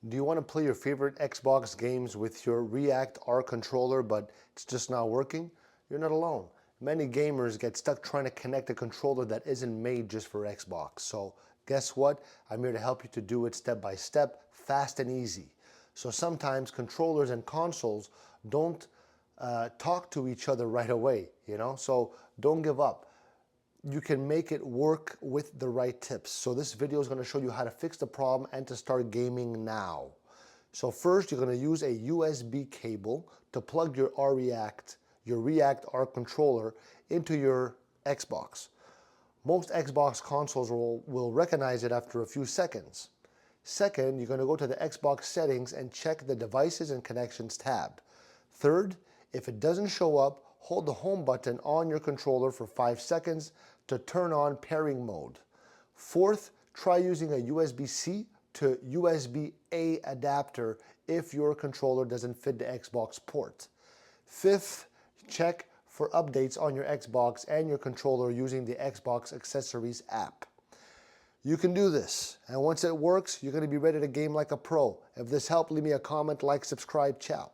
Do you want to play your favorite Xbox games with your React R controller, but it's just not working? You're not alone. Many gamers get stuck trying to connect a controller that isn't made just for Xbox. So guess what? I'm here to help you to do it step by step, fast and easy. So sometimes controllers and consoles don't talk to each other right away, So don't give up. You can make it work with the right tips. So this video is going to show you how to fix the problem and to start gaming now. So first, you're going to use a USB cable to plug your React R controller into your Xbox. Most Xbox consoles will recognize it after a few seconds. Second, you're going to go to the Xbox settings and check the devices and connections tab. Third, if it doesn't show up, hold the home button on your controller for 5 seconds to turn on pairing mode. Fourth, try using a USB-C to USB-A adapter if your controller doesn't fit the Xbox port. Fifth, check for updates on your Xbox and your controller using the Xbox Accessories app. You can do this, and once it works, you're going to be ready to game like a pro. If this helped, leave me a comment, like, subscribe, ciao.